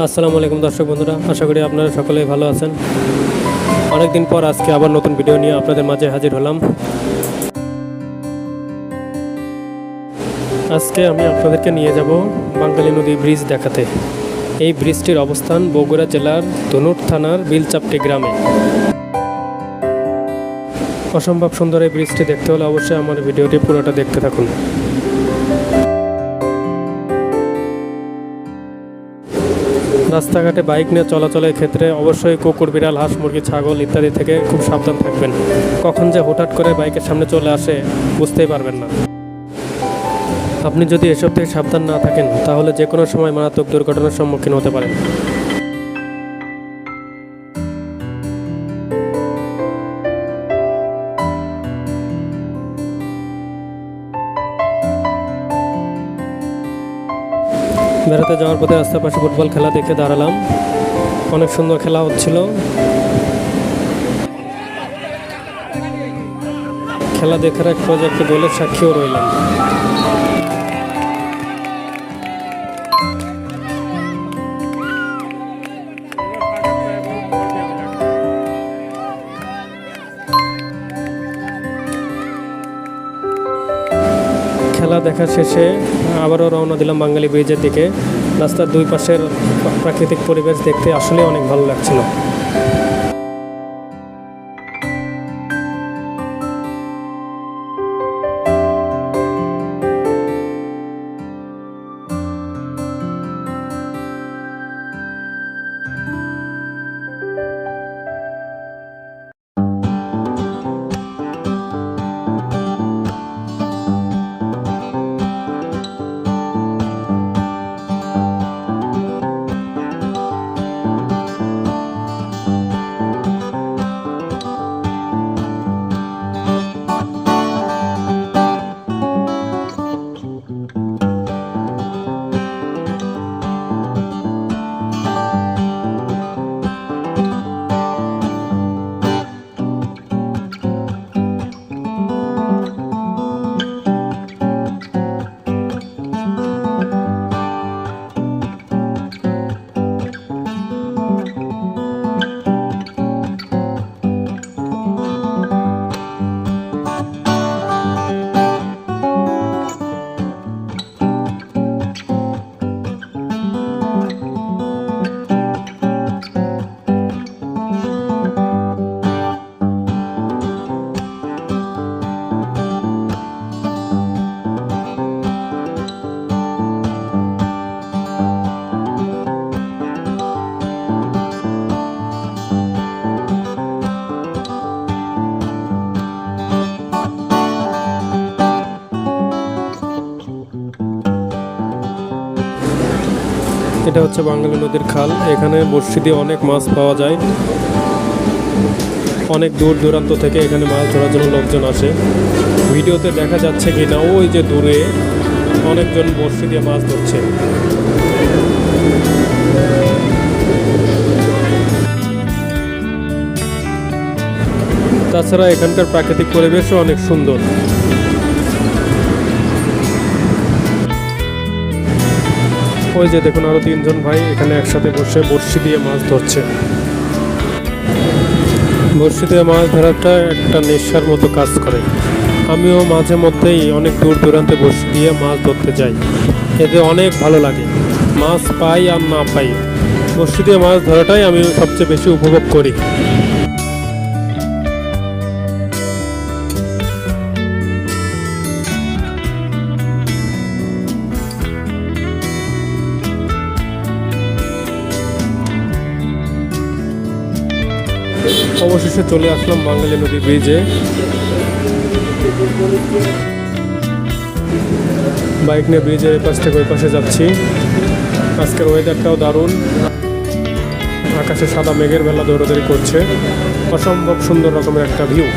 আসসালামু আলাইকুম দর্শক বন্ধুরা, আশা করি আপনারা সকলেই ভালো আছেন। অনেকদিন পর আজকে আবার নতুন ভিডিও নিয়ে আপনাদের মাঝে হাজির হলাম। আজকে আমি আপনাদেরকে নিয়ে যাব বাঙ্গালী নদী ব্রিজ দেখাতে। এই ব্রিজটির অবস্থান বগুড়া জেলার ধনুট থানার বিলচাপটি গ্রামে। অসম্ভব সুন্দর এই ব্রিজটি দেখতে হলে অবশ্যই আমার ভিডিওটি পুরোটা দেখতে থাকুন। রাস্তাঘাটে বাইক নিয়ে চলাচলের ক্ষেত্রে অবশ্যই কুকুর, বিড়াল, হাঁস, মুরগি, ছাগল ইত্যাদি থেকে খুব সাবধান থাকবেন। কখন যে হঠাৎ করে বাইকের সামনে চলে আসে বুঝতেই পারবেন না। আপনি যদি এসব থেকে সাবধান না থাকেন তাহলে যে কোনো সময় মারাত্মক দুর্ঘটনার সম্মুখীন হতে পারেন। বেড়াতে যাওয়ার পথে রাস্তার পাশে ফুটবল খেলা দেখে দাঁড়ালাম। অনেক সুন্দর খেলা হচ্ছিল। খেলা দেখার এক পর্যায়ে একটি গোলের সাক্ষীও রইলাম। খেলা দেখা শেষে আবারও রওনা দিলাম বাঙ্গালী ব্রিজের দিকে। রাস্তার দুই পাশের প্রাকৃতিক পরিবেশ দেখতে আসলে অনেক ভালো লাগছিল। এটা হচ্ছে বাঙ্গালী নদীর খাল। এখানে বড়শি দিয়ে অনেক মাছ পাওয়া যায়। অনেক দূর দূরান্ত থেকে এখানে মাছ ধরার জন্য লোকজন আসে। ভিডিওতে দেখা যাচ্ছে কি না, ওই যে দূরে অনেকজন বড়শি দিয়ে মাছ ধরছে। তাছাড়া এখানকার প্রাকৃতিক পরিবেশও অনেক সুন্দর। ওই যে দেখুন, আরো তিনজন ভাই এখানে একসাথে বসে বড়শি দিয়ে মাছ ধরছে। বড়শি দিয়ে মাছ ধরাটা একটা নেশার মতো কাজ করে। আমিও মাঝে মধ্যেই অনেক দূর দূরান্তে বড়শি দিয়ে মাছ ধরতে যাই। এতে অনেক ভালো লাগে। মাছ পাই আর না পাই, বড়শি দিয়ে মাছ ধরাটাই আমি সবচেয়ে বেশি উপভোগ করি। অবশেষে চলে আসলাম বাঙ্গালী নদী ব্রিজে। বাইক নিয়ে ব্রিজের এই পাশ থেকে ওই পাশে যাচ্ছি। আজকের ওয়েদারটাও দারুণ। আকাশে সাদা মেঘের বেলা দৌড়াদৌড়ি করছে। অসম্ভব সুন্দর রকমের একটা ভিউ।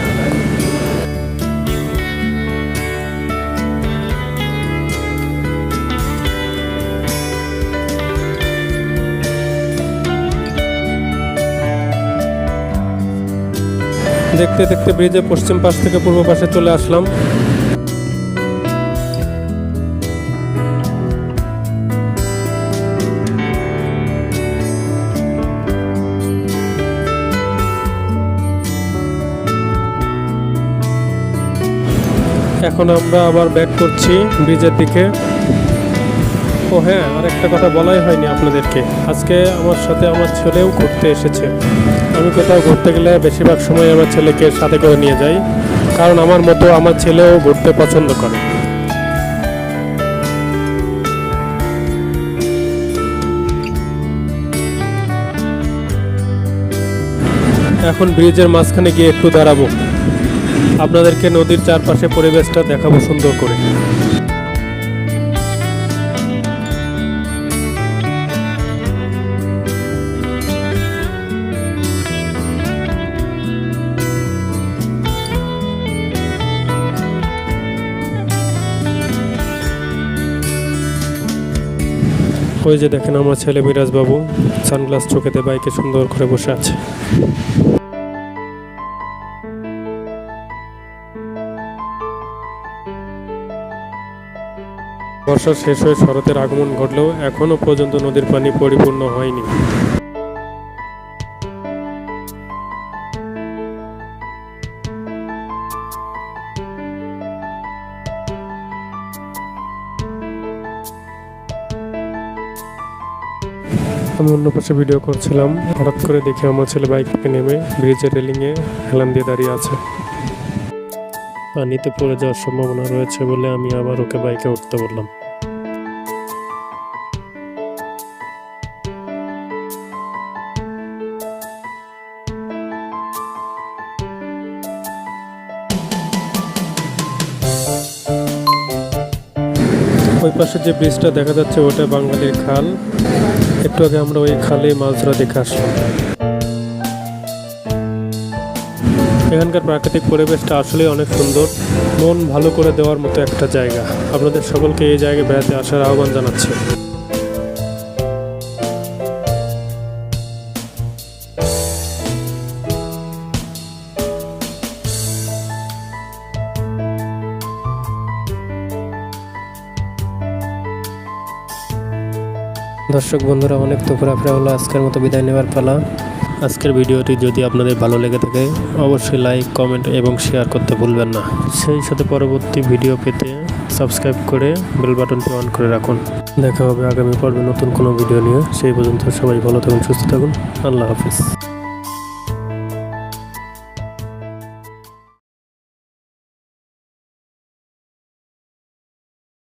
দেখতে দেখতে ব্রিজের পশ্চিম পাশ থেকে পূর্ব পাশে চলে আসলাম। এখন আমরা আবার ব্যাক করছি ব্রিজের দিকে। ও হ্যাঁ, আর একটা কথা বলাই হয়নি আপনাদেরকে, আজকে আমার সাথে আমার ছেলেও ঘুরতে এসেছে। আমি কোথাও ঘুরতে গেলে বেশিরভাগ সময় আমার ছেলেকে সাথে করে নিয়ে যাই, কারণ আমার মতো আমার ছেলেও ঘুরতে পছন্দ করে। এখন ব্রিজের মাঝখানে গিয়ে একটু দাঁড়াবো, আপনাদেরকে নদীর চারপাশে পরিবেশটা দেখাবো সুন্দর করে। ওই যে দেখেন আমার ছেলে মিরাজ বাবু সানগ্লাস চোখেতে বাইকে সুন্দর করে বসে আছে। বর্ষা শেষ হয়ে শরতের আগমন ঘটলেও এখনো পর্যন্ত নদীর পানি পরিপূর্ণ হয়নি। আমি অন্য পাশে ভিডিও করছিলাম, হঠাৎ করে দেখে আমার ছেলে বাইক থেকে নেমে ব্রিজের রেলিংয়ে হেলান দিয়ে দাঁড়িয়ে আছে। পানিতে পড়ে যাওয়ার সম্ভাবনা রয়েছে বলে আমি আবার ওকে বাইকে উঠতে বললাম। ওই পাশে যে ব্রিজটা দেখা যাচ্ছে ওটা বাঙালির খাল। একটু আগে আমরা ওই খালে মাছ ধরা দেখে আসলাম। এখানকার প্রাকৃতিক পরিবেশটা আসলে অনেক সুন্দর, মন ভালো করে দেওয়ার মতো একটা জায়গা। আপনাদের সকলকে এই জায়গায় বেড়াতে আসার আহ্বান জানাচ্ছি। দর্শক বন্ধুরা, অনেক তো ঘোরাফেরা হলো, আজকের মতো বিদায় নেওয়ার পালা। আজকের ভিডিওটি যদি আপনাদের ভালো লেগে থাকে অবশ্যই লাইক, কমেন্ট এবং শেয়ার করতে ভুলবেন না। সেই সাথে পরবর্তী ভিডিও পেতে সাবস্ক্রাইব করে বেল বাটনটি অন করে রাখুন। দেখা হবে আগামী পর্বে নতুন কোনো ভিডিও নিয়ে। সেই পর্যন্ত সবাই ভালো থাকুন, সুস্থ থাকুন। আল্লাহ হাফিজ।